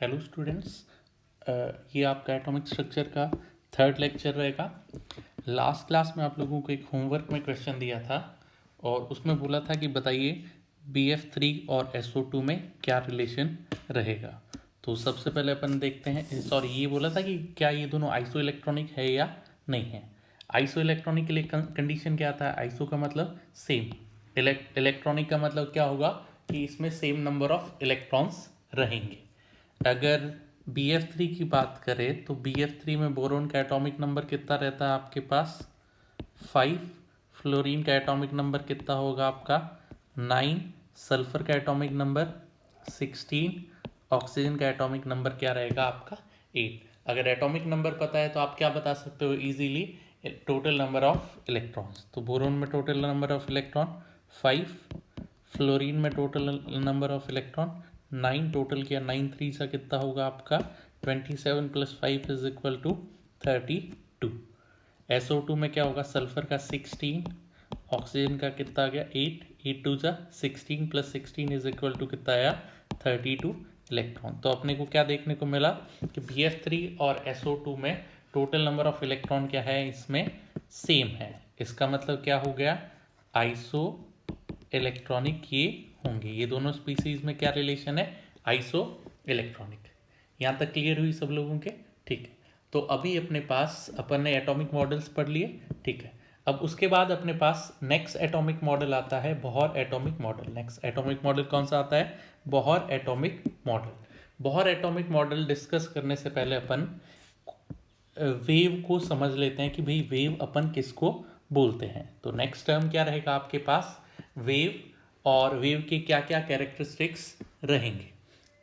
Hello students, ये आपका atomic structure का थर्ड लेक्चर रहेगा। लास्ट क्लास में आप लोगों को एक होमवर्क में क्वेश्चन दिया था और उसमें बोला था कि बताइए BF3 और SO2 में क्या रिलेशन रहेगा। तो सबसे पहले अपन देखते हैं, सॉरी ये बोला था कि क्या ये दोनों आइसो इलेक्ट्रॉनिक है या नहीं है। आइसो इलेक्ट्रॉनिक के लिए कंडीशन क्या था? आइसो का मतलब सेम, इलेक्ट्रॉनिक का मतलब क्या होगा कि इसमें सेम नंबर ऑफ इलेक्ट्रॉन्स रहेंगे। अगर BF3 की बात करें तो BF3 में बोरोन का एटॉमिक नंबर कितना रहता है आपके पास? 5। फ्लोरीन का एटॉमिक नंबर कितना होगा आपका? 9। सल्फर का एटॉमिक नंबर 16। ऑक्सीजन का एटॉमिक नंबर क्या रहेगा आपका? 8। अगर एटॉमिक नंबर पता है तो आप क्या बता सकते हो easily? Total number of electrons. तो बोरोन में total number of electron 5, fluorine में total number of electron 9, total किया 9 3 सा कितना होगा आपका? 27 + 5 = 32। SO2 में क्या होगा? सल्फर का 16, ऑक्सीजन का कितना आ गया? 8, 8 2 सा 16 + 16 = कितना आया? 32 इलेक्ट्रॉन। तो अपने को क्या देखने को मिला कि BF3 और SO2 में टोटल नंबर ऑफ इलेक्ट्रॉन क्या है? इसमें सेम है। इसका मतलब क्या हो गया? आइसो इलेक्ट्रॉनिक ये होंगे। ये दोनों स्पीसीज में क्या रिलेशन है? Iso electronic. यहाँ तक क्लियर हुई सब लोगों के? ठीक है। तो अभी अपने पास अपन ने एटॉमिक मॉडल्स पढ़ लिए, ठीक है। अब उसके बाद अपने पास नेक्स्ट एटॉमिक मॉडल आता है, Bohr atomic model. Next atomic model कौन सा आता है? Bohr atomic model. Bohr atomic model discuss करने से पहले अपन वेव को समझ लेते हैं कि भाई वेव अपन किसको बोलते हैं। तो नेक्स्ट टर्म क्या रहेगा आपके पास? वेव, और वेव के क्या क्या कैरेक्टरिस्टिक्स रहेंगे।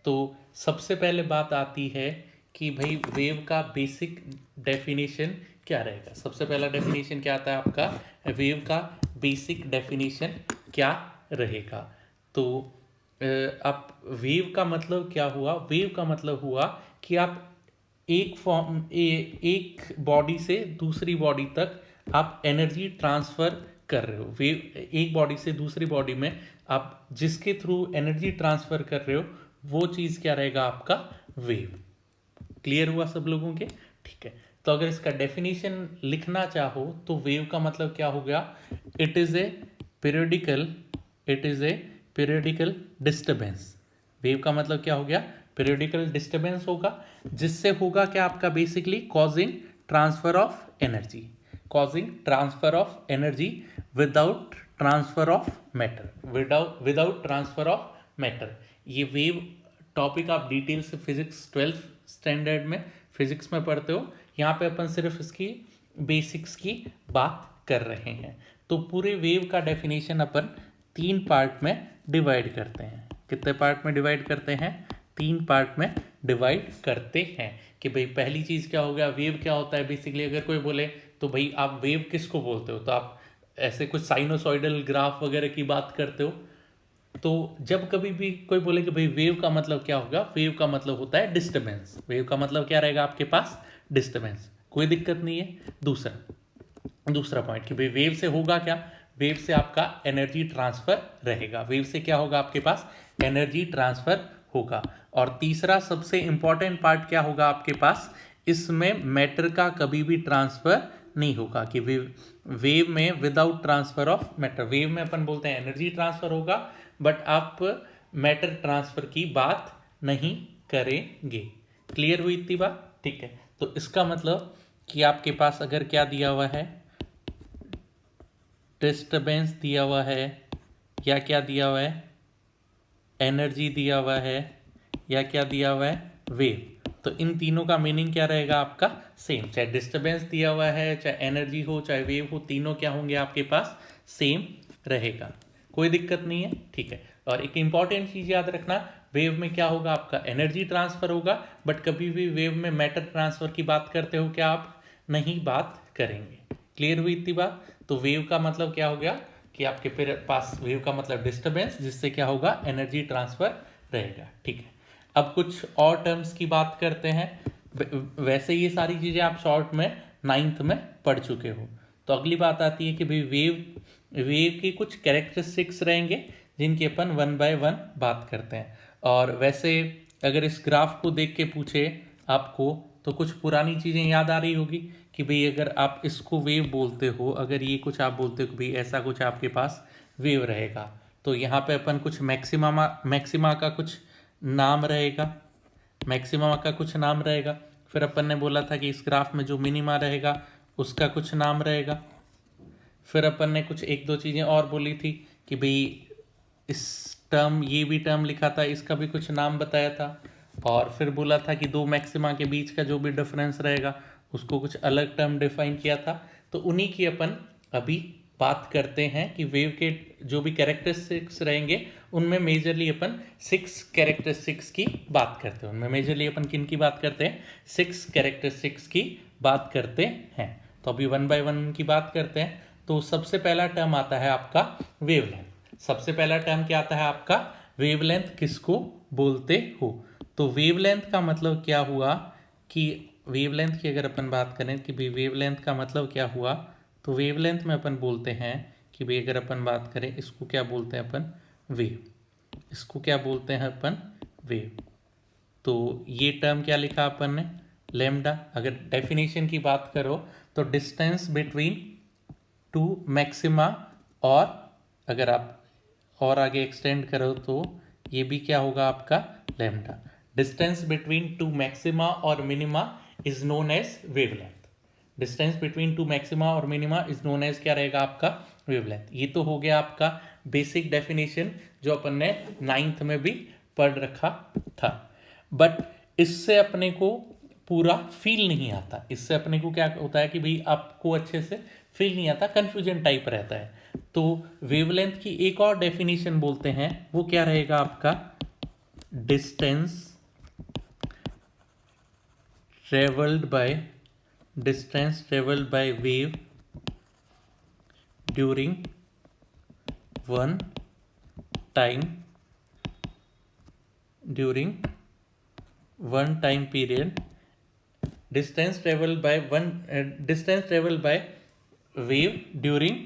तो सबसे पहले बात आती है कि भाई वेव का बेसिक डेफिनेशन क्या रहेगा। सबसे पहला डेफिनेशन क्या आता है आपका? वेव का बेसिक डेफिनेशन क्या रहेगा? तो अब वेव का मतलब क्या हुआ? वेव का मतलब हुआ कि आप एक बॉडी से दूसरी बॉडी तक आप एनर्जी ट्रांसफर कर रहे हो। वेव एक बॉडी से दूसरी बॉडी में आप जिसके थ्रू एनर्जी ट्रांसफर कर रहे हो वो चीज़ क्या रहेगा आपका? वेव। क्लियर हुआ सब लोगों के? ठीक है। तो अगर इसका डेफिनेशन लिखना चाहो तो वेव का मतलब क्या हो गया? It is a periodical disturbance. Wave का मतलब क्या हो गया? पीरियडिकल डिस्टर्बेंस होगा, जिससे होगा क्या आपका? Basically causing transfer of energy, without transfer of matter, without transfer of matter. ये वेव टॉपिक आप डिटेल से फिजिक्स 12th स्टैंडर्ड में फिजिक्स में पढ़ते हो। यहाँ पे अपन सिर्फ इसकी बेसिक्स की बात कर रहे हैं। तो पूरे वेव का डेफिनेशन अपन 3 पार्ट में डिवाइड करते हैं। कितने पार्ट में डिवाइड करते हैं? 3 पार्ट में डिवाइड करते हैं। कि भाई पहली चीज़ क्या हो गया? वेव क्या होता है बेसिकली। अगर कोई बोले तो भाई आप वेव किसको बोलते हो, तो आप ऐसे कुछ साइनोसॉइडल ग्राफ वगैरह की बात करते हो। तो जब कभी भी कोई बोले कि भाई वेव का मतलब क्या होगा, वेव का मतलब होता है डिस्टर्बेंस। वेव का मतलब क्या रहेगा आपके पास? डिस्टर्बेंस। कोई दिक्कत नहीं है। दूसरा पॉइंट कि भाई वेव से होगा क्या? वेव से आपका एनर्जी ट्रांसफर रहेगा। वेव से क्या होगा आपके पास? एनर्जी ट्रांसफर होगा। और तीसरा सबसे इंपॉर्टेंट पार्ट क्या होगा आपके पास? इसमें मैटर का कभी भी ट्रांसफर नहीं होगा। कि वेव में without transfer of matter, wave में अपन बोलते हैं एनर्जी ट्रांसफर होगा, बट आप मैटर ट्रांसफर की बात नहीं करेंगे। क्लियर हुई इतनी बात? ठीक है। तो इसका मतलब कि आपके पास अगर क्या दिया हुआ है? डिस्टर्बेंस दिया हुआ है, या क्या दिया हुआ है? एनर्जी दिया हुआ है, या क्या दिया हुआ है? वेव। तो इन तीनों का मीनिंग क्या रहेगा आपका? सेम। चाहे डिस्टर्बेंस दिया हुआ है, चाहे एनर्जी हो, चाहे वेव हो, तीनों क्या होंगे आपके पास? सेम रहेगा। कोई दिक्कत नहीं है। ठीक है। और एक इंपॉर्टेंट चीज याद रखना, वेव में क्या होगा आपका? एनर्जी ट्रांसफर होगा, बट कभी भी वेव में मैटर ट्रांसफर की बात करते हो क्या आप? नहीं बात करेंगे। क्लियर हुई इतनी बात? तो वेव का मतलब क्या हो गया कि आपके पास वेव का मतलब डिस्टर्बेंस, जिससे क्या होगा? एनर्जी ट्रांसफर रहेगा। ठीक है। अब कुछ और टर्म्स की बात करते हैं। वैसे ये सारी चीज़ें आप शॉर्ट में 9th में पढ़ चुके हो। तो अगली बात आती है कि भाई वेव की कुछ कैरेक्टरिस्टिक्स रहेंगे, जिनकी अपन 1 by 1 बात करते हैं। और वैसे अगर इस ग्राफ को देख के पूछे आपको तो कुछ पुरानी चीज़ें याद आ रही होगी कि भाई अगर आप इसको वेव बोलते हो, अगर ये कुछ आप बोलते हो कि भाई ऐसा कुछ आपके पास वेव रहेगा, तो यहाँ पे अपन कुछ मैक्सिमा का कुछ नाम रहेगा, मैक्सिमा का कुछ नाम रहेगा। फिर अपन ने बोला था कि इस ग्राफ में जो मिनिमा रहेगा उसका कुछ नाम रहेगा। फिर अपन ने कुछ एक दो चीज़ें और बोली थी कि भाई इस टर्म, ये भी टर्म लिखा था, इसका भी कुछ नाम बताया था। और फिर बोला था कि दो मैक्सिमा के बीच का जो भी डिफरेंस रहेगा उसको कुछ अलग टर्म डिफाइन किया था। तो उन्हीं की अपन अभी बात करते हैं कि वेव के जो भी कैरेक्टरिस्टिक्स रहेंगे उनमें मेजरली अपन 6 कैरेक्टरिस्टिक्स की बात करते हैं। उनमें मेजरली अपन किन की बात करते हैं? 6 कैरेक्टरिस्टिक्स की बात करते हैं। तो अभी 1 बाय 1 की बात करते हैं। तो सबसे पहला टर्म आता है आपका वेवलेंथ। सबसे पहला टर्म क्या आता है आपका? वेवलेंथ किसको बोलते हो? तो वेवलेंथ का मतलब क्या हुआ कि वेवलेंथ की अगर अपन बात करें कि भाई वेवलेंथ का मतलब क्या हुआ, तो वेवलेंथ में अपन बोलते हैं कि भाई अगर अपन बात करें इसको क्या बोलते हैं अपन? वेव। इसको क्या बोलते हैं अपन? वेव। तो ये टर्म क्या लिखा अपन ने? लैम्डा। अगर डेफिनेशन की बात करो तो डिस्टेंस बिटवीन टू मैक्सिमा, और अगर आप और आगे एक्सटेंड करो तो ये भी क्या होगा आपका? Lambda. Distance between two maxima और minima is known as wavelength. Distance between two maxima और मिनिमा इज नोन एज क्या रहेगा आपका? वेवलेंथ। ये तो हो गया आपका बेसिक डेफिनेशन जो अपन ने 9th में भी पढ़ रखा था। बट इससे अपने को पूरा फील नहीं आता। इससे अपने को क्या होता है कि भाई आपको अच्छे से फील नहीं आता, कंफ्यूजन टाइप रहता है। तो वेवलेंथ की एक और डेफिनेशन बोलते हैं, वो क्या रहेगा आपका? Distance travelled by wave during one time period. Distance travelled by wave during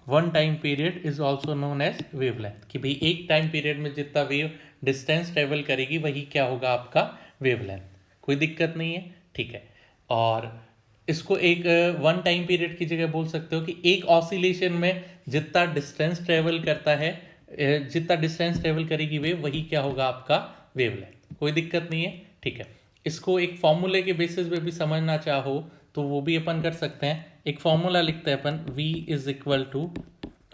one time period is also known as wavelength. कि भाई एक टाइम पीरियड में जितना वेव डिस्टेंस ट्रेवल करेगी वही क्या होगा आपका? वेवलेंथ। कोई दिक्कत नहीं है, ठीक है। और इसको एक वन टाइम पीरियड की जगह बोल सकते हो कि एक ऑसिलेशन में जितना डिस्टेंस ट्रेवल करता है, जितना डिस्टेंस ट्रेवल करेगी वेव वही क्या होगा आपका? वेवलेंथ। कोई दिक्कत नहीं है, ठीक है। इसको एक फॉर्मूले के बेसिस पे भी समझना चाहो तो वो भी अपन कर सकते हैं। एक फॉर्मूला लिखते हैं अपन, V is equal to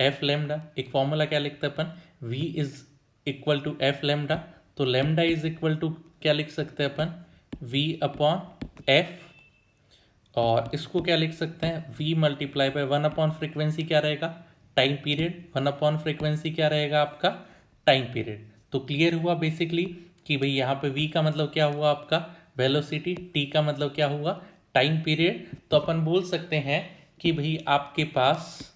F lambda. एक फॉर्मूला क्या लिखते हैं अपन? V is equal to F lambda. तो लेमडा इज इक्वल टू क्या लिख सकते हैं अपन? V upon F. और इसको क्या लिख सकते हैं? V multiply by 1 upon frequency क्या रहेगा? Time period. 1 अपॉन फ्रीक्वेंसी क्या रहेगा आपका? Time period. तो क्लियर हुआ बेसिकली कि भाई यहाँ पे V का मतलब क्या हुआ आपका? वेलोसिटी। T का मतलब क्या हुआ? Time period. तो अपन बोल सकते हैं कि भाई आपके पास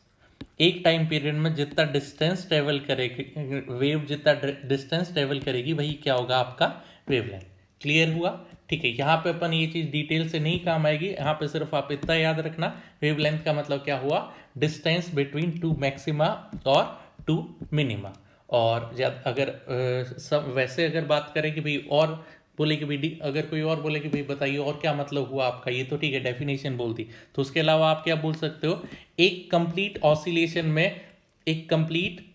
एक टाइम पीरियड में जितना डिस्टेंस ट्रेवल करेगी वेव, जितना डिस्टेंस ट्रेवल करेगी वही क्या होगा आपका? वेवलेंथ। क्लियर हुआ, ठीक है। यहाँ पे अपन ये चीज डिटेल से नहीं काम आएगी, यहाँ पे सिर्फ आप इतना याद रखना, वेवलेंथ का मतलब क्या हुआ? डिस्टेंस बिटवीन टू मैक्सिमा और टू मिनिमा। और अगर सब वैसे अगर बात करें कि भाई और बोले कि भाई अगर कोई और बोले कि भाई बताइए और क्या मतलब हुआ आपका, ये तो ठीक है डेफिनेशन बोल दी, तो उसके अलावा आप क्या बोल सकते हो? एक कंप्लीट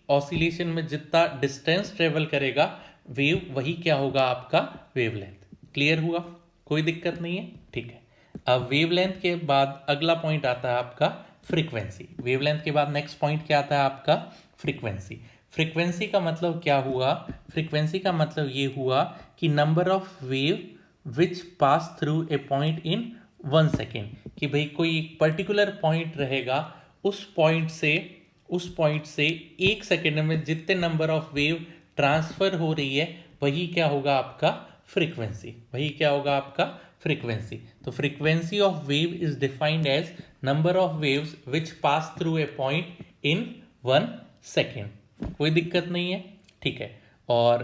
ऑसिलेशन में जितना डिस्टेंस ट्रेवल करेगा वेव वही क्या होगा आपका? वेवलेंथ। क्लियर हुआ, कोई दिक्कत नहीं है, ठीक है। अब वेवलेंथ के बाद अगला पॉइंट आता है आपका फ्रीक्वेंसी। वेवलेंथ के बाद नेक्स्ट पॉइंट क्या आता है आपका? फ्रीक्वेंसी। फ्रीक्वेंसी का मतलब क्या हुआ? फ्रीक्वेंसी का मतलब ये हुआ कि number of wave which pass through a point in 1 second. कि भाई कोई एक पर्टिकुलर पॉइंट रहेगा, उस पॉइंट से 1 सेकेंड में जितने नंबर ऑफ वेव ट्रांसफर हो रही है वही क्या होगा आपका? फ्रीक्वेंसी। वही क्या होगा आपका? फ्रीक्वेंसी। तो frequency of wave is defined as number of waves which pass through a point in 1 second. कोई दिक्कत नहीं है, ठीक है। और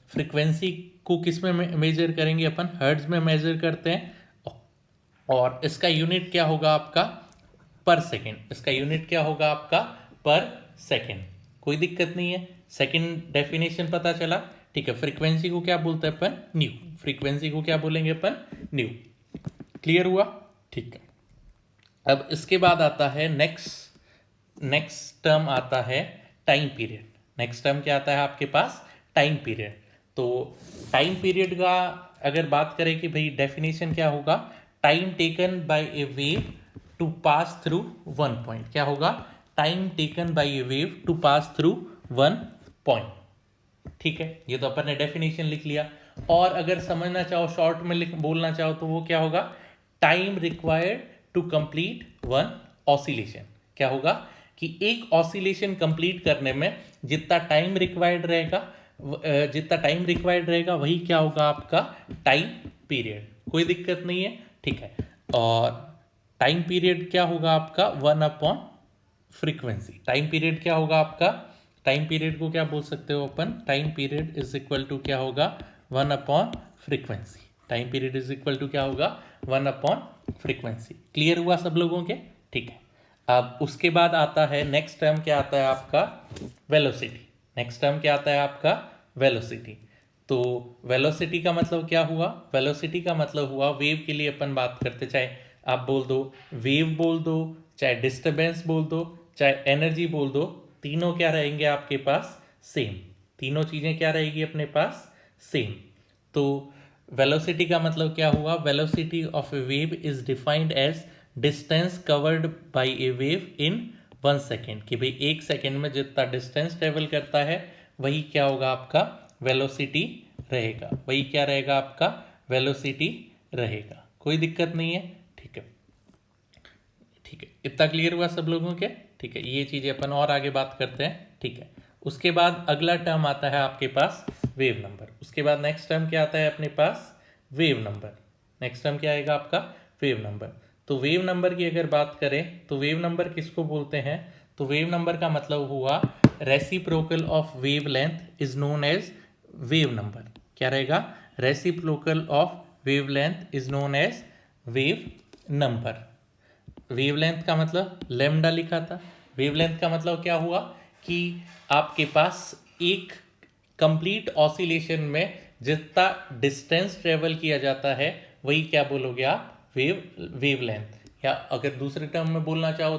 फ्रीक्वेंसी को किस में मेजर करेंगे अपन? हर्ट्ज में मेजर करते हैं। और इसका यूनिट क्या होगा आपका? पर सेकेंड। इसका यूनिट क्या होगा आपका? पर सेकेंड। कोई दिक्कत नहीं है। सेकेंड डेफिनेशन पता चला, ठीक है। फ्रीक्वेंसी को क्या बोलते हैं अपन? न्यू। फ्रीक्वेंसी को क्या बोलेंगे अपन? न्यू। क्लियर हुआ? ठीक है। अब इसके बाद आता है नेक्स्ट टर्म आता है टाइम पीरियड। नेक्स्ट टर्म क्या आता है आपके पास? Time period. तो टाइम पीरियड का अगर बात करें कि भाई डेफिनेशन क्या होगा? Time taken by a wave to pass through one point. क्या होगा? Time taken by a wave to pass through one point. ठीक है, ये तो अपन ने डेफिनेशन लिख लिया। और अगर समझना चाहो, शॉर्ट में बोलना चाहो, तो वो क्या होगा? Time required to complete one oscillation. क्या होगा कि एक ऑसिलेशन कंप्लीट करने में जितना टाइम रिक्वायर्ड रहेगा वही क्या होगा आपका? Time period. कोई दिक्कत नहीं है, ठीक है। और टाइम पीरियड क्या होगा आपका? 1 अपॉन फ्रीक्वेंसी। टाइम पीरियड क्या होगा आपका? टाइम पीरियड को क्या बोल सकते हो अपन? Time period is equal to क्या होगा? 1 upon frequency. Time period is equal to क्या होगा? 1 अपॉन फ्रीक्वेंसी। क्लियर हुआ सब लोगों के? ठीक है। अब उसके बाद आता है नेक्स्ट टर्म, क्या आता है आपका? वेलोसिटी। नेक्स्ट टर्म क्या आता है आपका? वेलोसिटी। तो वेलोसिटी का मतलब क्या हुआ? वेलोसिटी का मतलब हुआ, वेव के लिए अपन बात करते, चाहे आप बोल दो वेव बोल दो, चाहे डिस्टरबेंस बोल दो, चाहे एनर्जी बोल दो, तीनों क्या रहेंगे आपके पास? सेम। तीनों चीजें क्या रहेगी अपने पास? सेम। तो वेलोसिटी का मतलब क्या हुआ? Velocity of a wave is defined as distance covered by a wave in 1 second. कि भाई 1 सेकेंड में जितना डिस्टेंस ट्रेवल करता है वही क्या होगा आपका? वेलोसिटी रहेगा। वही क्या रहेगा आपका? वेलोसिटी रहेगा। कोई दिक्कत नहीं है, ठीक है। ठीक है, इतना क्लियर हुआ सब लोगों के? ठीक है, ये चीजें अपन और आगे बात करते हैं, ठीक है। उसके बाद अगला टर्म आता है आपके पास वेव नंबर। उसके बाद नेक्स्ट टर्म क्या आता है अपने पास? Wave number. नेक्स्ट टर्म क्या आएगा आपका? Wave number. तो वेव नंबर की अगर बात करें तो वेव नंबर किसको बोलते हैं? तो वेव नंबर का मतलब हुआ reciprocal of wave length is known as wave number. क्या रहेगा? Reciprocal of wave length is known as wave number. Wavelength का मतलब लेमडा लिखा था। वेवलेंथ का मतलब क्या हुआ कि आपके पास एक कंप्लीट ऑसिलेशन में जितना डिस्टेंस ट्रेवल किया जाता है वही क्या बोलोगे आप? वेवलेंथ। या अगर दूसरे टर्म में बोलना चाहो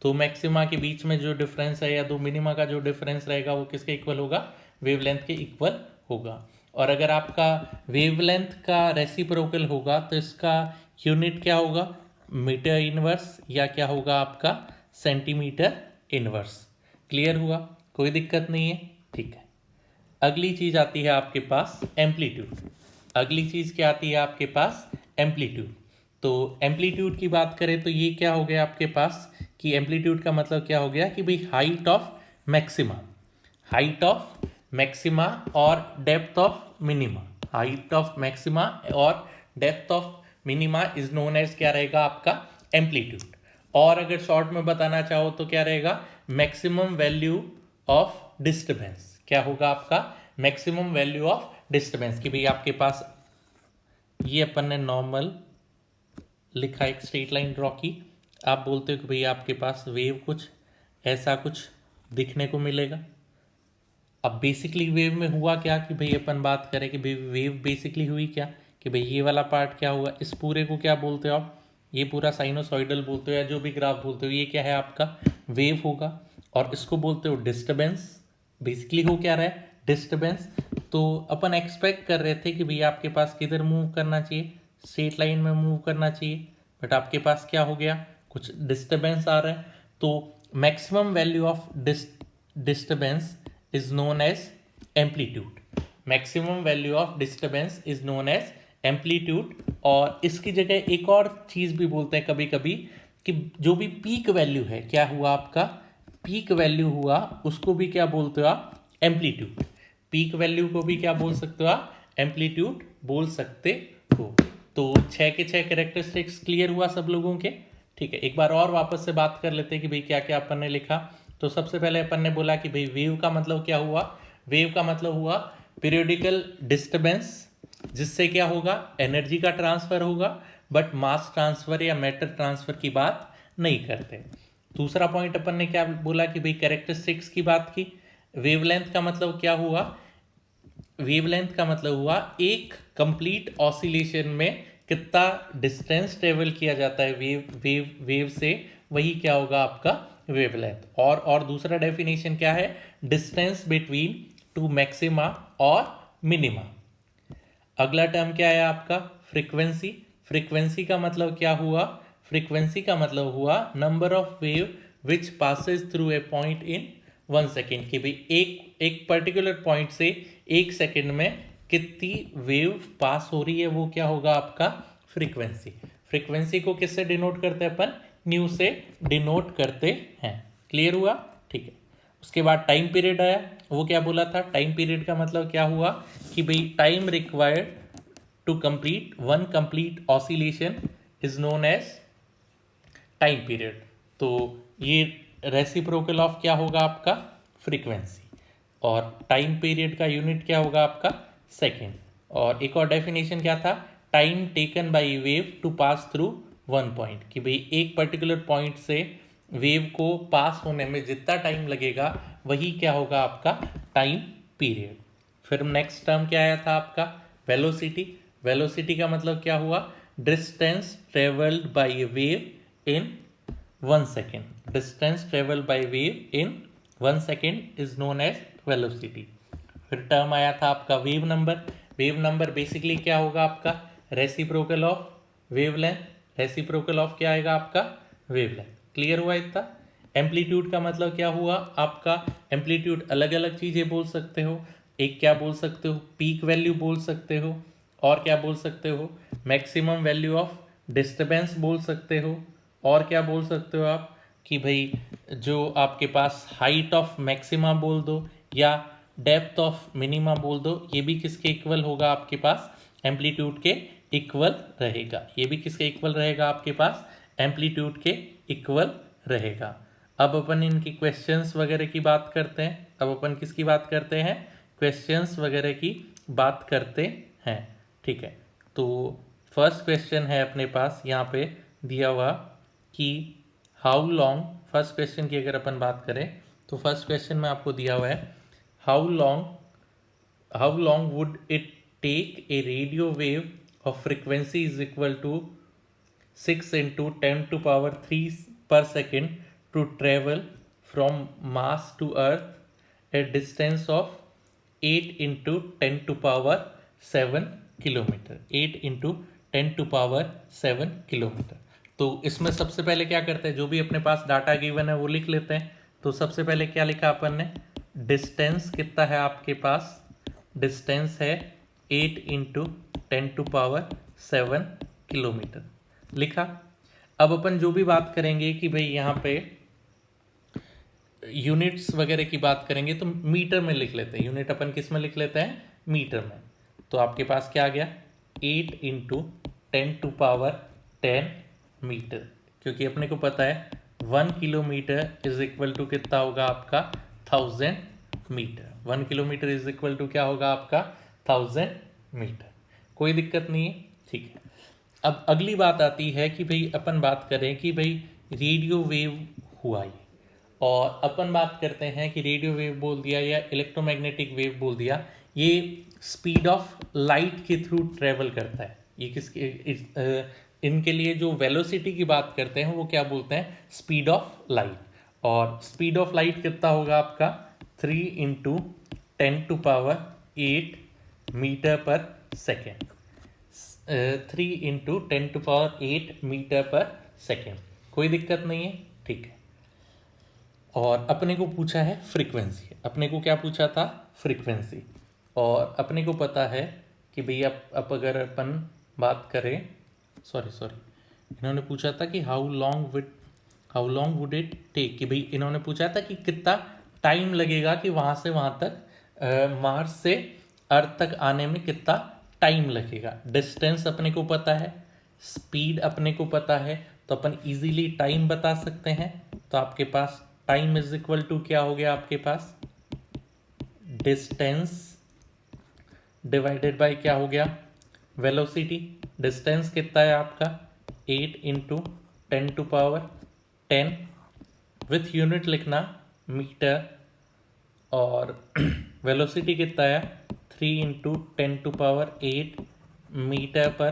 तो मैक्सिमा के बीच में जो डिफरेंस है या दो मिनिमा का जो डिफरेंस रहेगा वो किसके इक्वल होगा? वेवलेंथ के इक्वल होगा। और अगर आपका वेवलेंथ का रेसिप्रोकल होगा तो इसका यूनिट क्या होगा? मीटर इनवर्स, या क्या होगा आपका? Centimetre inverse. क्लियर हुआ? कोई दिक्कत नहीं है, ठीक है। अगली चीज आती है आपके पास एम्पलीट्यूड। अगली चीज क्या आती है आपके पास? एम्पलीट्यूड। तो एम्पलीट्यूड की बात करें तो ये क्या हो गया आपके पास कि एम्पलीट्यूड का मतलब क्या हो गया कि भाई height of maxima. Height of maxima और depth of minima. Height of maxima और depth of minima is known as क्या रहेगा आपका? एम्पलीट्यूड। और अगर शॉर्ट में बताना चाहो तो क्या रहेगा? Maximum value of disturbance. क्या होगा आपका? Maximum value of disturbance. कि भाई आपके पास ये अपन ने नॉर्मल लिखा, एक स्ट्रेट लाइन ड्रॉ की, आप बोलते हो कि भाई आपके पास वेव कुछ ऐसा कुछ दिखने को मिलेगा। अब बेसिकली वेव में हुआ क्या कि भाई अपन बात करें कि भाई वेव बेसिकली हुई क्या कि भाई ये वाला पार्ट क्या हुआ, इस पूरे को क्या बोलते हो आप? ये पूरा साइनोसॉइडल बोलते हो या जो भी ग्राफ बोलते हो, ये क्या है आपका? वेव होगा। और इसको बोलते हो डिस्टर्बेंस। बेसिकली हो क्या रहा है? डिस्टर्बेंस। तो अपन एक्सपेक्ट कर रहे थे कि भाई आपके पास किधर मूव करना चाहिए? स्ट्रेट लाइन में मूव करना चाहिए, बट आपके पास क्या हो गया? कुछ डिस्टर्बेंस आ रहा है। तो maximum value of disturbance is known as amplitude. Maximum value of disturbance is known as amplitude. और इसकी जगह एक और चीज भी बोलते हैं कभी कभी कि जो भी पीक वैल्यू है, क्या हुआ आपका? पीक वैल्यू हुआ, उसको भी क्या बोलते हो आप? एम्पलीट्यूड। पीक वैल्यू को भी क्या बोल सकते हो आप? एम्पलीट्यूड बोल सकते हो। तो 6 के 6 कैरेक्टरिस्टिक्स क्लियर हुआ सब लोगों के? ठीक है, एक बार और वापस से बात कर लेते हैं कि भाई क्या क्या अपन ने लिखा। तो सबसे पहले अपन ने बोला कि भाई वेव का मतलब क्या हुआ? वेव का मतलब हुआ पीरियोडिकल डिस्टर्बेंस, जिससे क्या होगा? एनर्जी का ट्रांसफर होगा, बट मास ट्रांसफर या मैटर ट्रांसफर की बात नहीं करते। दूसरा पॉइंट अपन ने क्या बोला कि भाई कैरेक्टरिस्टिक्स की बात की। वेवलेंथ का मतलब क्या हुआ? वेवलेंथ का मतलब हुआ एक कंप्लीट ऑसिलेशन में कितना डिस्टेंस ट्रेवल किया जाता है वेव से, वही क्या होगा आपका वेवलेंथ। और दूसरा डेफिनेशन क्या है, डिस्टेंस बिटवीन टू मैक्सिमा और मिनिमा। अगला टर्म क्या है आपका, फ्रीक्वेंसी। फ्रीक्वेंसी का मतलब क्या हुआ, फ्रीक्वेंसी का मतलब हुआ number of wave which passes through a point in 1 second, कि भाई एक पर्टिकुलर पॉइंट से 1 सेकेंड में कितनी वेव पास हो रही है, वो क्या होगा आपका फ्रीक्वेंसी। फ्रीक्वेंसी को किससे डिनोट करते हैं अपन, न्यू से डिनोट करते हैं। क्लियर हुआ, ठीक है। उसके बाद टाइम पीरियड आया, वो क्या बोला था, टाइम पीरियड का मतलब क्या हुआ कि भाई time required to complete one complete oscillation is known as time period. तो ये रेसिप्रोकल ऑफ क्या होगा आपका फ्रीक्वेंसी, और टाइम पीरियड का यूनिट क्या होगा आपका सेकेंड। और एक और डेफिनेशन क्या था, time taken by wave to pass through one point, कि भाई एक पर्टिकुलर पॉइंट से वेव को पास होने में जितना टाइम लगेगा वही क्या होगा आपका टाइम पीरियड। फिर नेक्स्ट टर्म क्या आया था आपका, वेलोसिटी। वेलोसिटी का मतलब क्या हुआ, distance travelled by wave in 1 second. Distance travel by wave in 1 second is known as velocity. फिर टर्म आया था आपका wave number. Wave number basically क्या होगा आपका, reciprocal of wavelength. Reciprocal of क्या आएगा आपका वेवलेंथ। क्लियर हुआ इतना। एम्पलीट्यूड का मतलब क्या हुआ आपका, एम्पलीट्यूड अलग अलग चीज़ें बोल सकते हो। एक क्या बोल सकते हो, पीक वैल्यू बोल सकते हो, और क्या बोल सकते हो, मैक्सिमम वैल्यू ऑफ डिस्टर्बेंस बोल सकते हो, और क्या बोल सकते हो आप कि भाई जो आपके पास हाइट ऑफ मैक्सिमा बोल दो या डेप्थ ऑफ मिनिमा बोल दो, ये भी किसके इक्वल होगा आपके पास, एम्पलीट्यूड के इक्वल रहेगा। ये भी किसके इक्वल रहेगा आपके पास, एम्पलीट्यूड के इक्वल रहेगा। अब अपन इनकी क्वेश्चंस वगैरह की बात करते हैं। अब अपन किसकी बात करते हैं, क्वेश्चंस वगैरह की बात करते हैं, ठीक है। तो फर्स्ट क्वेश्चन है अपने पास यहाँ पे दिया हुआ कि हाउ लॉन्ग, फर्स्ट क्वेश्चन की अगर अपन बात करें तो फर्स्ट क्वेश्चन में आपको दिया हुआ है how long would it take a radio wave of frequency is equal to 6 into 10 to power 3 per second to travel from Mars to Earth a distance of 8 into 10 to power 7 kilometre. 8 into 10 to power 7 kilometre. तो इसमें सबसे पहले क्या करते हैं, जो भी अपने पास डाटा गिवन है वो लिख लेते हैं। तो सबसे पहले क्या लिखा अपन ने, डिस्टेंस कितना है आपके पास, डिस्टेंस है 8 इंटू 10 टू पावर 7 किलोमीटर लिखा। अब अपन जो भी बात करेंगे कि भाई यहाँ पे यूनिट्स वगैरह की बात करेंगे तो मीटर में लिख लेते हैं। यूनिट अपन किस में लिख लेते हैं, मीटर में। तो आपके पास क्या आ गया, 8 इंटू 10 टू पावर 10 मीटर, क्योंकि अपने को पता है 1 किलोमीटर इज इक्वल टू कितना होगा आपका 1000 metre. 1 kilometre is equal to क्या होगा आपका 1000 मीटर। कोई दिक्कत नहीं है, ठीक है। अब अगली बात आती है कि भाई अपन बात करें कि भाई रेडियो वेव हुआ ये, और अपन बात करते हैं कि रेडियो वेव बोल दिया या इलेक्ट्रोमैग्नेटिक वेव बोल दिया, ये स्पीड ऑफ लाइट के थ्रू ट्रेवल करता है। ये किसके इनके लिए जो वेलोसिटी की बात करते हैं वो क्या बोलते हैं, स्पीड ऑफ लाइट। और स्पीड ऑफ लाइट कितना होगा आपका 3 into 10 to power 8 metre per second. 3 into 10 to power 8 metre per second. कोई दिक्कत नहीं है, ठीक है। और अपने को पूछा है फ्रीक्वेंसी, अपने को क्या पूछा था, फ्रीक्वेंसी। और अपने को पता है कि भैया अब अगर अपन बात करें, सॉरी इन्होंने पूछा था कि how long would it take, कि भाई इन्होंने पूछा था कि कितना टाइम लगेगा कि वहाँ से वहाँ तक मार्स से अर्थ तक आने में कितना टाइम लगेगा। डिस्टेंस अपने को पता है, स्पीड अपने को पता है, तो अपन इजीली टाइम बता सकते हैं। तो आपके पास टाइम इज इक्वल टू क्या हो गया आपके पास, डिस्टेंस डिवाइडेड बाय क्या हो गया, वेलोसिटी। डिस्टेंस कितना है आपका 8 into 10 to power 10, with unit लिखना मीटर, और वेलोसिटी कितना है 3 × 10⁸ मीटर पर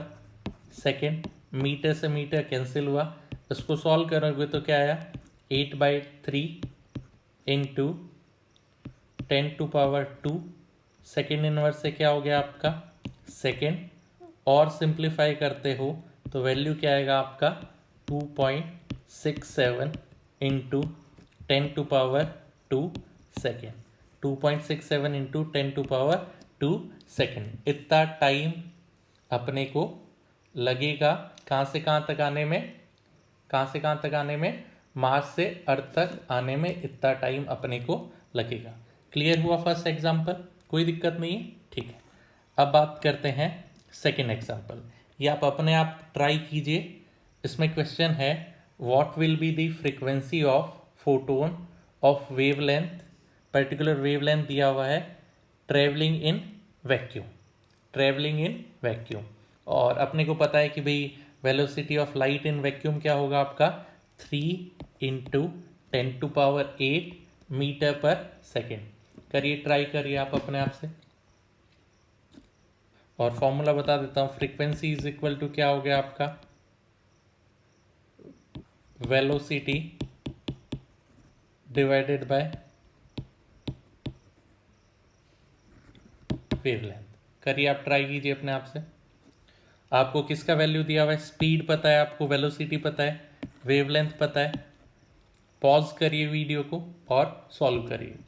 सेकेंड। मीटर से मीटर कैंसिल हुआ, इसको सॉल्व करोगे तो क्या आया 8/3 × 10⁻²। सेकेंड इनवर्स से क्या हो गया आपका सेकेंड, और सिंप्लीफाई करते हो तो वैल्यू क्या आएगा आपका 2.67 × 10⁻² सेकेंड। 2.67 × 10⁻² सेकेंड, इतना टाइम अपने को लगेगा कहाँ से कहाँ तक आने में, कहाँ से कहाँ तक आने में, मार्स से अर्थ तक आने में इतना टाइम अपने को लगेगा। क्लियर हुआ फर्स्ट एग्जाम्पल, कोई दिक्कत नहीं है, ठीक है। अब बात करते हैं सेकेंड एग्जाम्पल, ये आप अपने आप ट्राई कीजिए। इसमें क्वेश्चन है what will be the frequency of photon of wavelength, particular wavelength दिया हुआ है, travelling in vacuum, travelling in vacuum. और अपने को पता है कि भाई velocity of light in vacuum क्या होगा आपका 3 × 10⁸ मीटर पर सेकेंड। करिए, ट्राई करिए आप अपने आप से। और फॉर्मूला बता देता हूँ, फ्रीक्वेंसी इज इक्वल टू क्या हो गया आपका वेलोसिटी डिवाइडेड बाय वेवलेंथ। करिए आप, ट्राई कीजिए अपने आप से। आपको किसका वैल्यू दिया हुआ है, स्पीड पता है आपको, वेलोसिटी पता है, वेवलेंथ पता है। पॉज करिए वीडियो को और सॉल्व करिए।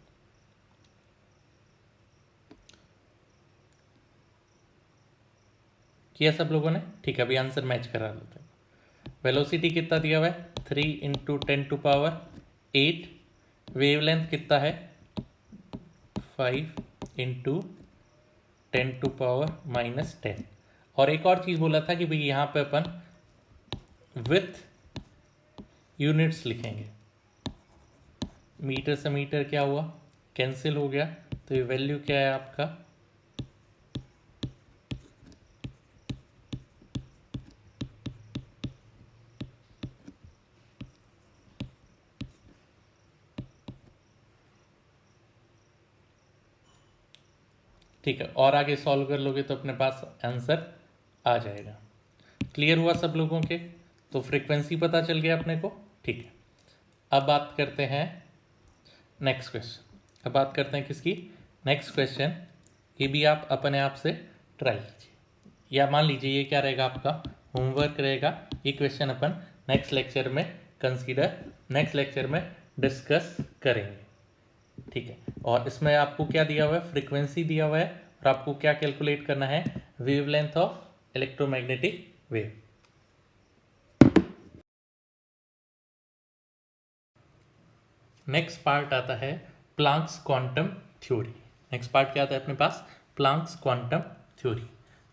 किया सब लोगों ने, ठीक है। अभी आंसर मैच करा लेते हैं। वेलोसिटी कितना दिया हुआ है 3 × 10⁸। वेवलेंथ कितना है 5 × 10⁻⁻10। और एक और चीज़ बोला था कि भाई यहाँ पे अपन विथ यूनिट्स लिखेंगे। मीटर से मीटर क्या हुआ कैंसिल हो गया, तो ये वैल्यू क्या है आपका ठीक है। और आगे सॉल्व कर लोगे तो अपने पास आंसर आ जाएगा। क्लियर हुआ सब लोगों के, तो फ्रीक्वेंसी पता चल गया अपने को, ठीक है। अब बात करते हैं नेक्स्ट क्वेश्चन। अब बात करते हैं किसकी, नेक्स्ट क्वेश्चन। ये भी आप अपने आप से ट्राई कीजिए, या मान लीजिए ये क्या रहेगा आपका होमवर्क रहेगा। ये क्वेश्चन अपन नेक्स्ट लेक्चर में कंसीडर, नेक्स्ट लेक्चर में डिस्कस करेंगे, ठीक है। और इसमें आपको क्या दिया हुआ है, फ्रीक्वेंसी दिया हुआ है, और आपको क्या कैलकुलेट करना है, wavelength of electromagnetic wave. Next part आता है Planck's quantum theory. Next part क्या आता है अपने पास, प्लांक्स क्वांटम थ्योरी।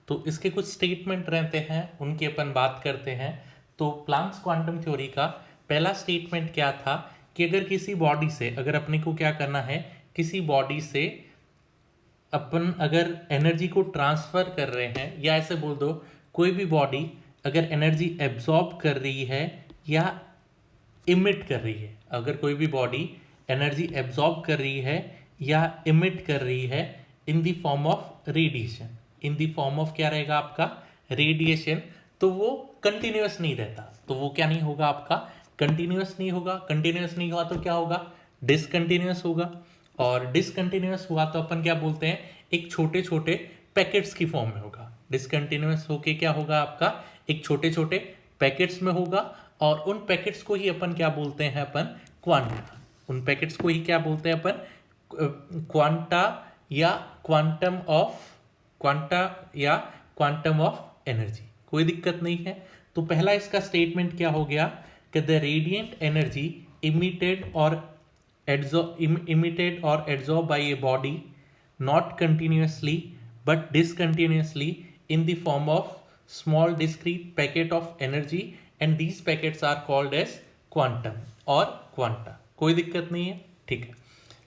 तो इसके कुछ स्टेटमेंट रहते हैं, उनकी अपन बात करते हैं। तो प्लांक्स क्वांटम थ्योरी का पहला स्टेटमेंट क्या था कि अगर किसी बॉडी से, अगर अपने को क्या करना है, किसी बॉडी से अपन अगर एनर्जी को ट्रांसफर कर रहे हैं, या ऐसे बोल दो कोई भी बॉडी अगर एनर्जी एब्जॉर्ब कर रही है या इमिट कर रही है, अगर कोई भी बॉडी एनर्जी एब्जॉर्ब कर रही है या इमिट कर रही है in the form of radiation, in the form of क्या रहेगा आपका रेडिएशन, तो वो कंटिन्यूअस नहीं रहता। तो वो क्या नहीं होगा आपका कंटिन्यूअस नहीं होगा। कंटिन्यूअस नहीं हुआ तो क्या होगा, डिसकंटिन्यूअस होगा। और डिसकंटिन्यूअस हुआ तो अपन क्या बोलते हैं, एक छोटे छोटे पैकेट्स की फॉर्म में होगा। डिसकंटिन्यूअस होके क्या होगा आपका एक छोटे छोटे पैकेट्स में होगा, और उन पैकेट्स को ही अपन क्या बोलते हैं, अपन क्वांटा। उन पैकेट्स को ही क्या बोलते हैं अपन क्वांटा, या क्वांटम ऑफ क्वांटा, या क्वांटम ऑफ एनर्जी। कोई दिक्कत नहीं है। तो पहला इसका स्टेटमेंट क्या हो गया कि द रेडिएंट एनर्जी इमिटेड और absorb by a body not continuously but discontinuously in the form of small discrete packet of energy, and these packets are called as quantum और quanta। कोई दिक्कत नहीं है, ठीक है।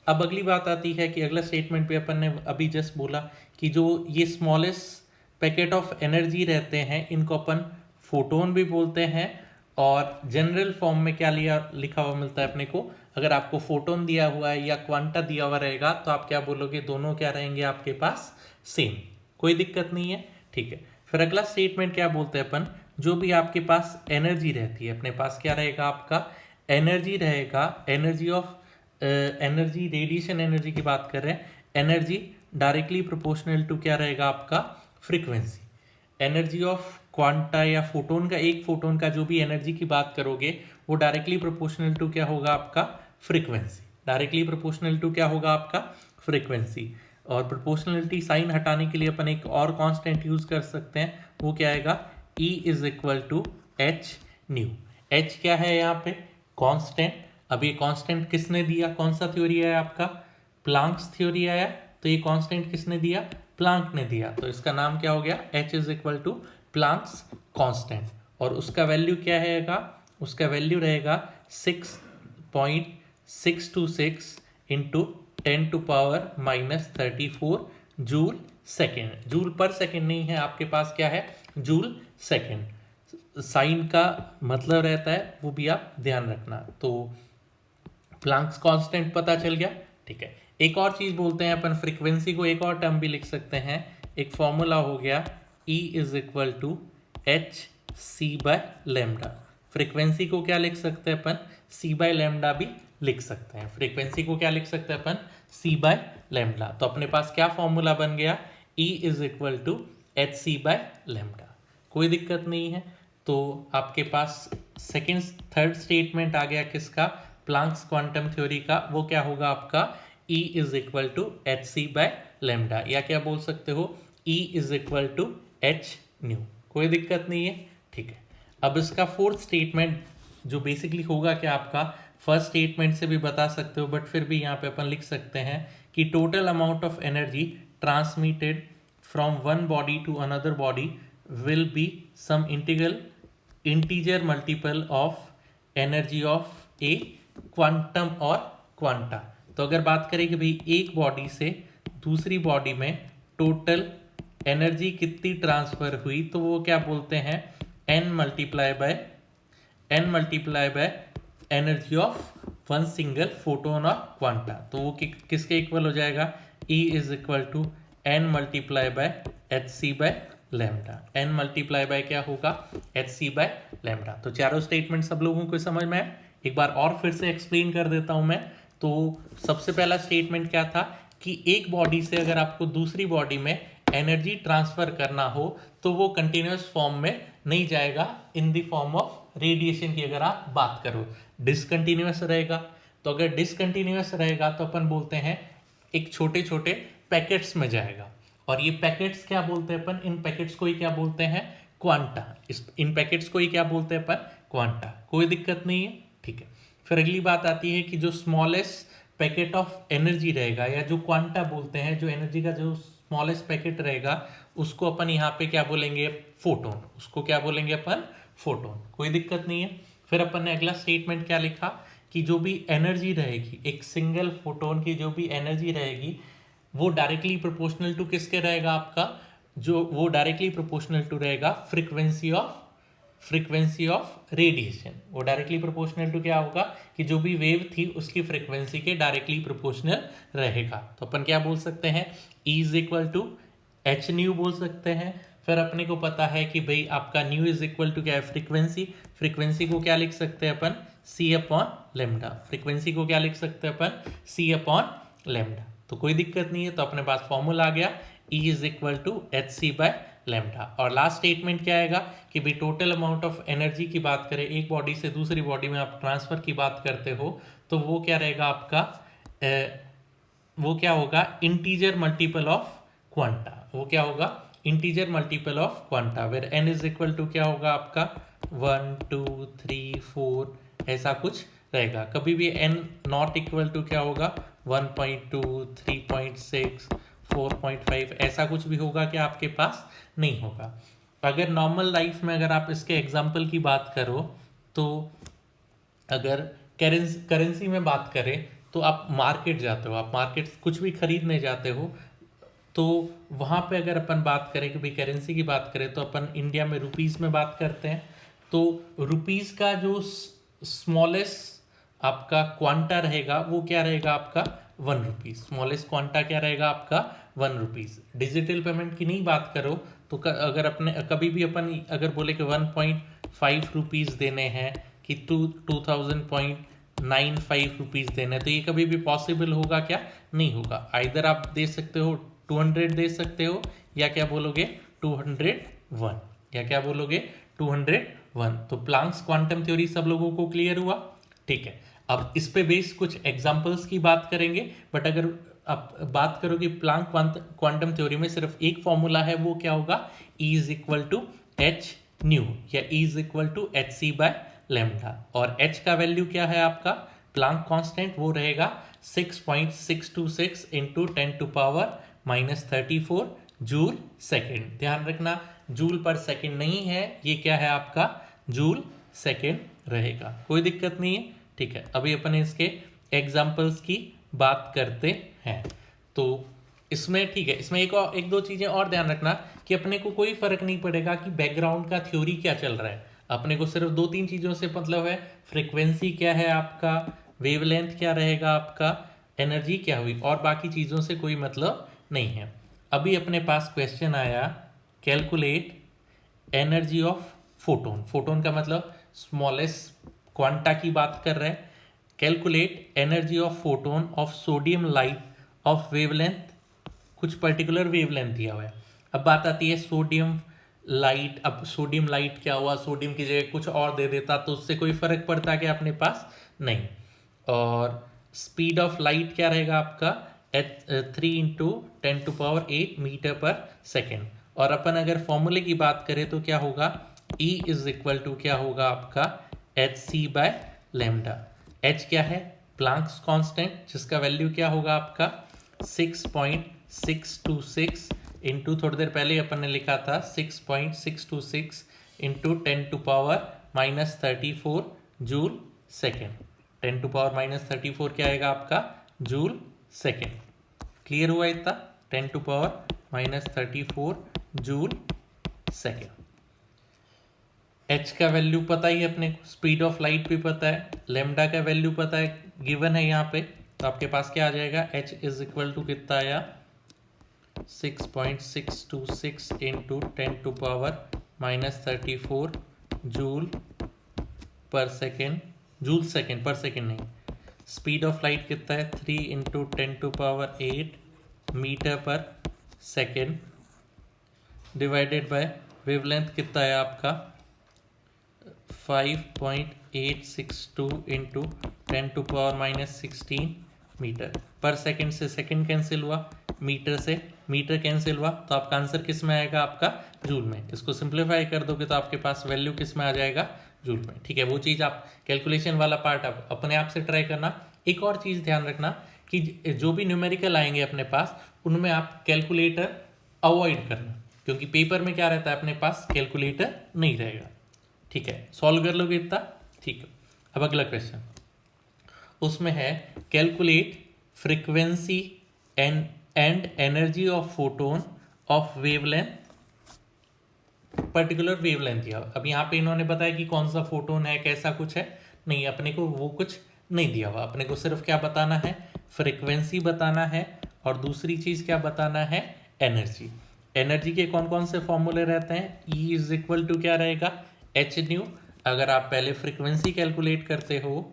अब अगली बात आती है कि अगला स्टेटमेंट पे अपन ने अभी जस्ट बोला कि जो ये स्मॉलेस्ट पैकेट ऑफ एनर्जी रहते हैं इनको अपन फोटोन भी बोलते हैं, और जनरल फॉर्म में क्या लिखा हुआ मिलता है अपने को अगर आपको फोटोन दिया हुआ है या क्वांटा दिया हुआ रहेगा तो आप क्या बोलोगे, दोनों क्या रहेंगे आपके पास, सेम, कोई दिक्कत नहीं है, ठीक है। फिर अगला स्टेटमेंट क्या बोलते हैं अपन, जो भी आपके पास एनर्जी रहती है, अपने पास क्या रहेगा आपका एनर्जी रहेगा, energy of energy, radiation energy की बात कर रहे हैं, एनर्जी डायरेक्टली प्रोपोर्शनल टू क्या रहेगा आपका फ्रीक्वेंसी। एनर्जी ऑफ क्वांटा या फोटोन का, एक फोटोन का जो भी एनर्जी की बात करोगे वो डायरेक्टली प्रोपोर्शनल टू क्या होगा आपका फ्रीक्वेंसी, डायरेक्टली प्रोपोर्शनल टू क्या होगा आपका फ्रीक्वेंसी। और प्रोपोर्शनलिटी साइन हटाने के लिए अपन एक और कांस्टेंट यूज कर सकते हैं, वो क्या आएगा, E is equal to H nu. H क्या है यहाँ पे, कांस्टेंट। अब ये कांस्टेंट किसने दिया, कौन सा थ्योरी है आपका, प्लांक्स थ्योरी आया, तो ये कांस्टेंट किसने दिया, प्लांक ने दिया, तो इसका नाम क्या हो गया, H is equal to Planck's constant. और उसका वैल्यू क्या रहेगा, उसका वैल्यू रहेगा 6.626 into 10⁻⁻34 joule second. Joule per second नहीं है आपके पास, क्या है, जूल सेकेंड। साइन का मतलब रहता है, वो भी आप ध्यान रखना। तो प्लांक्स कांस्टेंट पता चल गया, ठीक है। एक और चीज बोलते हैं अपन, फ्रीक्वेंसी को एक और टर्म भी लिख सकते हैं, एक फॉर्मूला हो गया E is equal to H C by lambda. Frequency को क्या लिख सकते हैं अपन, C बाय लेमडा भी लिख सकते हैं। फ्रीक्वेंसी को क्या लिख सकते हैं अपन, C बाय लेमडा। तो अपने पास क्या फॉर्मूला बन गया, E is equal to H C by lambda, कोई दिक्कत नहीं है। तो आपके पास सेकेंड थर्ड स्टेटमेंट आ गया किसका, प्लांक्स क्वांटम थ्योरी का, वो क्या होगा आपका E is equal to H C by lambda, या क्या बोल सकते हो E is equal to H nu, कोई दिक्कत नहीं है, ठीक है। अब इसका फोर्थ स्टेटमेंट जो बेसिकली होगा क्या आपका, फर्स्ट स्टेटमेंट से भी बता सकते हो बट फिर भी यहाँ पे अपन लिख सकते हैं कि total amount of energy transmitted from one body to another body will be some integer multiple of energy of a quantum और क्वांटा। तो अगर बात करें कि भाई एक बॉडी से दूसरी बॉडी में टोटल एनर्जी कितनी ट्रांसफर हुई, तो वो क्या बोलते हैं, n multiply by energy of one single photon और क्वांटा। तो वो किसके इक्वल हो जाएगा, E is equal to n multiply by H C by lambda. n multiply by क्या होगा, एच सी बाय लेमडा। तो चारों स्टेटमेंट सब लोगों को समझ में आए, एक बार और फिर से एक्सप्लेन कर देता हूं मैं। तो सबसे पहला स्टेटमेंट क्या था कि एक बॉडी से अगर आपको दूसरी बॉडी में एनर्जी ट्रांसफर करना हो तो वो कंटिन्यूस फॉर्म में नहीं जाएगा, in the form of radiation की अगर आप बात करो, डिसकंटिन्यूस रहेगा। तो अगर डिसकंटिन्यूस रहेगा तो अपन बोलते हैं एक छोटे छोटे पैकेट्स में जाएगा, और ये पैकेट्स क्या बोलते हैं अपन, इन पैकेट्स को ही क्या बोलते हैं, क्वांटा। इन पैकेट्स को ही क्या बोलते हैं अपन, क्वांटा, कोई दिक्कत नहीं है, ठीक है। फिर अगली बात आती है कि जो स्मॉलेस्ट पैकेट ऑफ एनर्जी रहेगा, या जो क्वांटा बोलते हैं, जो एनर्जी का जो स्मॉलेस्ट पैकेट रहेगा, उसको अपन यहाँ पे क्या बोलेंगे, फोटोन, उसको क्या बोलेंगे अपन, फोटोन, कोई दिक्कत नहीं है। फिर अपन ने अगला स्टेटमेंट क्या लिखा कि जो भी एनर्जी रहेगी, एक सिंगल फोटोन की जो भी एनर्जी रहेगी, वो डायरेक्टली प्रोपोर्शनल टू किसके रहेगा आपका, जो वो डायरेक्टली प्रोपोर्शनल टू रहेगा फ्रीक्वेंसी ऑफ रेडिएशन। वो डायरेक्टली प्रोपोर्शनल टू क्या होगा कि जो भी वेव थी उसकी फ्रीक्वेंसी के डायरेक्टली प्रोपोर्शनल रहेगा। तो अपन क्या बोल सकते हैं, E is equal to H nu बोल सकते हैं। फिर अपने को पता है कि भाई आपका न्यू इज इक्वल टू क्या है, फ्रीक्वेंसी। फ्रीक्वेंसी को क्या लिख सकते हैं अपन, C अपॉन लेमडा। फ्रीक्वेंसी को क्या लिख सकते हैं अपन, C अपॉन लेमडा। तो कोई दिक्कत नहीं है, तो अपने पास फॉर्मूला आ गया E is equal to H C by lambda. और लास्ट स्टेटमेंट क्या आएगा कि भाई टोटल अमाउंट ऑफ एनर्जी की बात करें, एक बॉडी से दूसरी बॉडी में आप ट्रांसफर की बात करते हो, तो वो क्या रहेगा आपका, वो क्या होगा, इंटीजर मल्टीपल ऑफ क्वांटा। वो क्या होगा, integer multiple of quanta, where n is equal to क्या होगा आपका 1 2 3 4 ऐसा कुछ रहेगा। कभी भी n नॉट इक्वल टू क्या होगा 1.2 3.6 4.5 ऐसा कुछ भी होगा क्या आपके पास, नहीं होगा। अगर नॉर्मल लाइफ में अगर आप इसके एग्जाम्पल की बात करो, तो अगर करेंसी में बात करें तो आप मार्केट जाते हो, आप मार्केट कुछ भी खरीदने जाते हो, तो वहाँ पे अगर अपन बात करें कि भाई करेंसी की बात करें तो अपन इंडिया में रुपीज़ में बात करते हैं। तो रुपीज़ का जो स्मॉलेस्ट आपका क्वांटा रहेगा वो क्या रहेगा आपका 1 रुपीज़। स्मॉलेस्ट क्वांटा क्या रहेगा आपका 1 रुपीज़। डिजिटल पेमेंट की नहीं बात करो तो अगर अपने कभी भी अपन अगर बोले कि 1.5 रुपीज़ देने हैं कि 2095 रुपीज़ देने, तो ये कभी भी पॉसिबल होगा क्या? नहीं होगा। आइदर आप दे सकते हो 200 दे सकते हो, या क्या बोलोगे 201, या क्या बोलोगे 201। तो प्लांक्स क्वांटम थ्योरी सब लोगों को क्लियर हुआ? ठीक है, अब इस पे बेस कुछ एग्जांपल्स की बात करेंगे। बट अगर आप बात करो कि प्लांक क्वांटम थ्योरी में सिर्फ एक फॉर्मूला है, वो क्या होगा? E is equal to H nu, या E is equal to H C by lambda. और H का वैल्यू क्या है आपका? प्लांक कांस्टेंट, वो रहेगा 6.626 इंटू 10⁻⁻34 जूल सेकेंड। ध्यान रखना जूल पर सेकेंड नहीं है, ये क्या है आपका जूल सेकेंड रहेगा। कोई दिक्कत नहीं है, ठीक है। अभी अपन इसके एग्जाम्पल्स की बात करते हैं। तो इसमें ठीक है, इसमें एक दो चीजें और ध्यान रखना कि अपने को कोई फर्क नहीं पड़ेगा कि बैकग्राउंड का थ्योरी क्या चल रहा है। अपने को सिर्फ दो तीन चीजों से मतलब है, फ्रीक्वेंसी क्या है आपका, वेवलेंथ क्या रहेगा आपका, एनर्जी क्या हुई, और बाकी चीजों से कोई मतलब नहीं है। अभी अपने पास क्वेश्चन आया, calculate energy of photon. Photon का मतलब स्मॉलेस्ट क्वांटा की बात कर रहे हैं। Calculate energy of photon of sodium light of wavelength, कुछ पर्टिकुलर वेवलेंथ दिया हुआ है। अब बात आती है सोडियम लाइट। अब सोडियम लाइट क्या हुआ, सोडियम की जगह कुछ और दे देता तो उससे कोई फर्क पड़ता क्या अपने पास? नहीं। और स्पीड ऑफ लाइट क्या रहेगा आपका? 3 इंटू 10⁸ मीटर पर सेकेंड। और अपन अगर फॉर्मूले की बात करें तो क्या होगा? E इज इक्वल टू क्या होगा आपका? H C by lambda. H क्या है? प्लांक्स कांस्टेंट, जिसका वैल्यू क्या होगा आपका? 6.626 इंटू, थोड़ी देर पहले अपन ने लिखा था 6.626 इंटू 10⁻⁻34 जूल सेकेंड। 10⁻⁻34 क्या आएगा आपका? Joule second. क्लियर हुआ इतना? 10⁻⁻34 जूल सेकेंड। H का वैल्यू पता ही है अपने को, स्पीड ऑफ लाइट भी पता है, लेमडा का वैल्यू पता है, गिवन है यहाँ पे। तो आपके पास क्या आ जाएगा? H इज इक्वल टू कितना आया? 6.626 into 10⁻⁻34 joule per second, joule second पर सेकेंड नहीं। स्पीड ऑफ लाइट कितना है? 3 into 10⁸ metre per second, divided by wavelength कितना है आपका? 5.862 इंटू 10⁻⁻16 मीटर पर सेकेंड। से सेकेंड कैंसिल हुआ, मीटर से मीटर कैंसिल हुआ, तो आपका आंसर किस में आएगा? आपका जूल में। इसको सिंप्लीफाई कर दोगे तो आपके पास वैल्यू किस में आ जाएगा? जूल में। ठीक है, वो चीज़ आप कैलकुलेशन वाला पार्ट आप अपने आप से ट्राई करना। एक और चीज़ ध्यान रखना कि जो भी न्यूमेरिकल आएंगे अपने पास, उनमें आप कैलकुलेटर अवॉइड करना, क्योंकि पेपर में क्या रहता है अपने पास? कैलकुलेटर नहीं रहेगा। ठीक है, सॉल्व कर लोगे इतना? ठीक है। अब अगला क्वेश्चन, उसमें है calculate frequency and energy of photon of wavelength, particular wavelength दिया। अब यहाँ पे इन्होंने बताया कि कौन सा फोटोन है, कैसा कुछ है, नहीं, अपने को वो कुछ नहीं दिया हुआ। अपने को सिर्फ क्या बताना है? फ्रीक्वेंसी बताना है, और दूसरी चीज क्या बताना है? एनर्जी। एनर्जी के कौन कौन से फॉर्मूले रहते हैं? E इज इक्वल टू क्या रहेगा? H new. अगर आप पहले फ्रीक्वेंसी कैलकुलेट करते हो,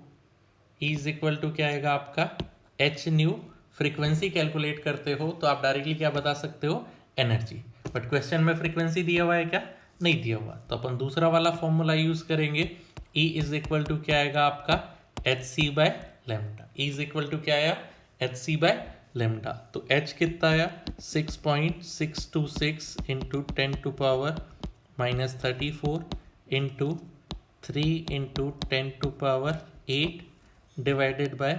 E इज इक्वल टू क्या आएगा आपका? H new. फ्रीक्वेंसी कैलकुलेट करते हो तो आप डायरेक्टली क्या बता सकते हो? एनर्जी। बट क्वेश्चन में फ्रीक्वेंसी दिया हुआ है क्या? नहीं दिया हुआ, तो अपन दूसरा वाला फॉर्मूला यूज करेंगे। E इज इक्वल टू क्या आएगा आपका? H C by lambda. E is equal to क्या आया? H C by lambda. तो H कितना आया? 6.626 into 10⁻⁻34 into 3 into 10⁸ divided by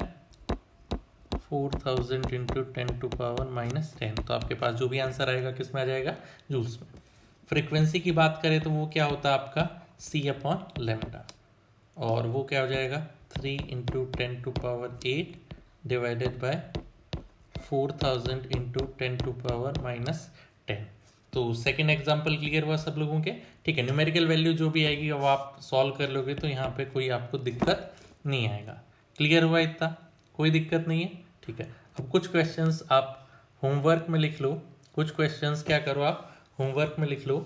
4000 into 10⁻⁻10। तो आपके पास जो भी आंसर आएगा किस में आ जाएगा? जूल्स में। फ्रीक्वेंसी की बात करें तो वो क्या होता है आपका? C अपॉन लेमडा, और वो क्या हो जाएगा? 3 इंटू 10⁸ डिवाइडेड बाय 4000 इंटू 10⁻⁻10। तो सेकेंड एग्जाम्पल क्लियर हुआ सब लोगों के? ठीक है, न्यूमेरिकल वैल्यू जो भी आएगी अब आप सॉल्व कर लोगे तो यहाँ पे कोई आपको दिक्कत नहीं आएगा। क्लियर हुआ इतना, कोई दिक्कत नहीं है, ठीक है। अब कुछ क्वेश्चंस आप होमवर्क में लिख लो, कुछ क्वेश्चंस क्या करो आप होमवर्क में लिख लो।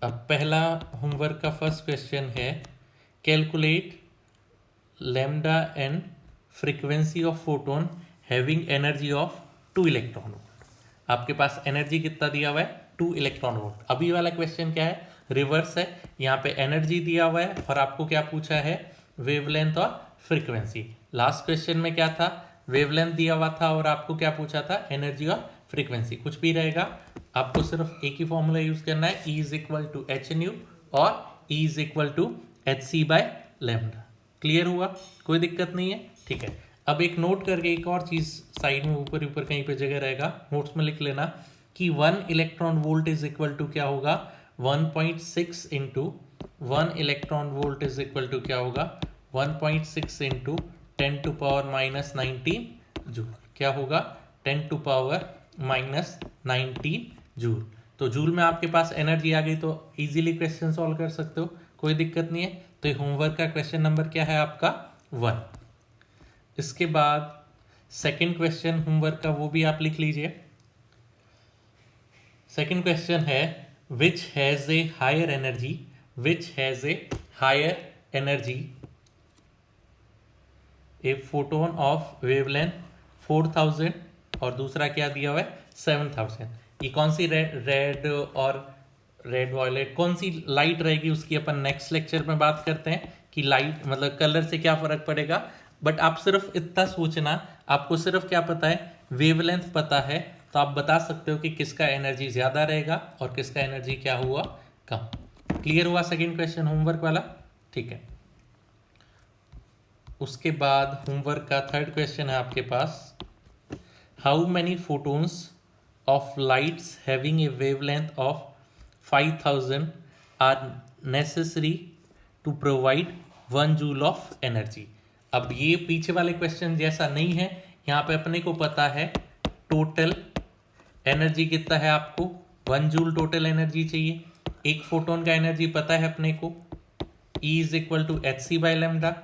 अब पहला होमवर्क का फर्स्ट क्वेश्चन है calculate lambda and frequency of photon having energy of 2 electron volt. आपके पास एनर्जी कितना दिया हुआ है 2 इलेक्ट्रॉन वोल्ट। अभी वाला क्वेश्चन क्या है, रिवर्स है, यहाँ पे एनर्जी दिया हुआ है और आपको क्या पूछा है वेवलेंथ और फ्रीक्वेंसी। लास्ट क्वेश्चन में क्या था, वेवलेंथ दिया हुआ था और आपको क्या पूछा था एनर्जी और फ्रीक्वेंसी। कुछ भी रहेगा, आपको सिर्फ एक ही फॉर्मूला यूज करना है, E is equal to H nu और E is equal to H C by lambda. Clear हुआ, कोई दिक्कत नहीं है, ठीक है। अब एक नोट करके एक और चीज साइड में ऊपर ऊपर कहीं पे जगह रहेगा, नोट्स में लिख लेना कि 1 electron volt is equal to क्या होगा 1.6 into 1 electron volt is equal to क्या होगा 1.6 into 10 to power minus 19 joule. क्या होगा 10 टू पावर माइनस 19 जूल। तो जूल में आपके पास एनर्जी आ गई तो इजीली क्वेश्चन सॉल्व कर सकते हो, कोई दिक्कत नहीं है। तो होमवर्क का क्वेश्चन नंबर क्या है आपका 1। इसके बाद सेकंड क्वेश्चन होमवर्क का वो भी आप लिख लीजिए। सेकंड क्वेश्चन है which has a higher energy, which has a higher energy a photon of wavelength 4000 और दूसरा क्या दिया हुआ है 7000। ये कौन सी रेड और रेड वॉयलेट कौन सी लाइट रहेगी उसकी अपन नेक्स्ट लेक्चर में बात करते हैं कि लाइट मतलब कलर से क्या फर्क पड़ेगा। बट आप सिर्फ इतना सोचना, आपको सिर्फ क्या पता है वेवलेंथ पता है, तो आप बता सकते हो कि किसका एनर्जी ज्यादा रहेगा और किसका एनर्जी क्या हुआ कम। क्लियर हुआ सेकंड क्वेश्चन होमवर्क वाला, ठीक है। उसके बाद होमवर्क का थर्ड क्वेश्चन है आपके पास, how many photons of lights having a wavelength of 5000 are necessary to provide 1 joule of energy. अब ये पीछे वाले क्वेश्चन जैसा नहीं है, यहाँ पे अपने को पता है टोटल एनर्जी कितना है, आपको 1 जूल टोटल एनर्जी चाहिए। एक फोटोन का एनर्जी पता है अपने को E is equal to H C by lambda,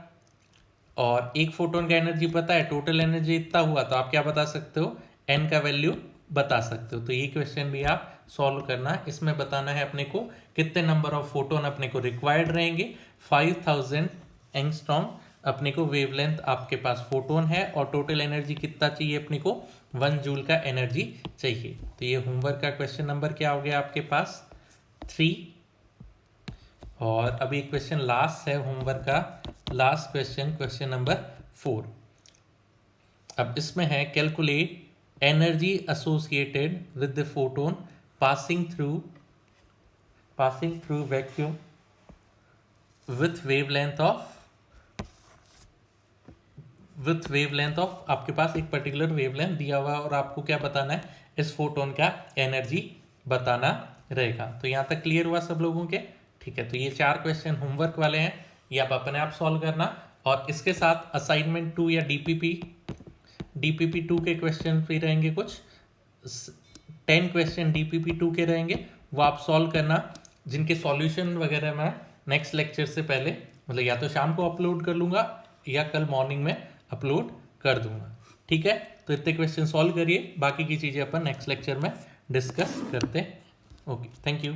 और एक फोटोन का एनर्जी पता है टोटल एनर्जी इतना हुआ, तो आप क्या बता सकते हो n का वैल्यू बता सकते हो। तो ये क्वेश्चन भी आप सॉल्व करना, इसमें बताना है अपने को कितने नंबर ऑफ फोटोन अपने को रिक्वायर्ड रहेंगे। 5000 एंगस्ट्रॉम अपने को वेवलेंथ आपके पास फोटोन है और टोटल एनर्जी कितना चाहिए अपने को 1 जूल का एनर्जी चाहिए। तो ये होमवर्क का क्वेश्चन नंबर क्या हो गया आपके पास 3। और अभी एक क्वेश्चन लास्ट है होमवर्क का, लास्ट क्वेश्चन क्वेश्चन नंबर 4। अब इसमें है calculate energy associated with the photon passing through vacuum with wavelength of आपके पास एक पर्टिकुलर वेवलेंथ दिया हुआ और आपको क्या बताना है इस फोटोन का एनर्जी बताना रहेगा। तो यहाँ तक क्लियर हुआ सब लोगों के, ठीक है। तो ये 4 क्वेश्चन होमवर्क वाले हैं, ये आप अपने आप सॉल्व करना। और इसके साथ असाइनमेंट 2 या डीपीपी 2 के क्वेश्चन भी रहेंगे, कुछ 10 क्वेश्चन डीपीपी 2 के रहेंगे, वो आप सॉल्व करना, जिनके सॉल्यूशन वगैरह मैं नेक्स्ट लेक्चर से पहले मतलब या तो शाम को अपलोड कर लूँगा या कल मॉर्निंग में अपलोड कर दूंगा, ठीक है। तो इतने क्वेश्चन सॉल्व करिए, बाकी की चीज़ें अपन नेक्स्ट लेक्चर में डिस्कस करते हैं। Okay, thank you.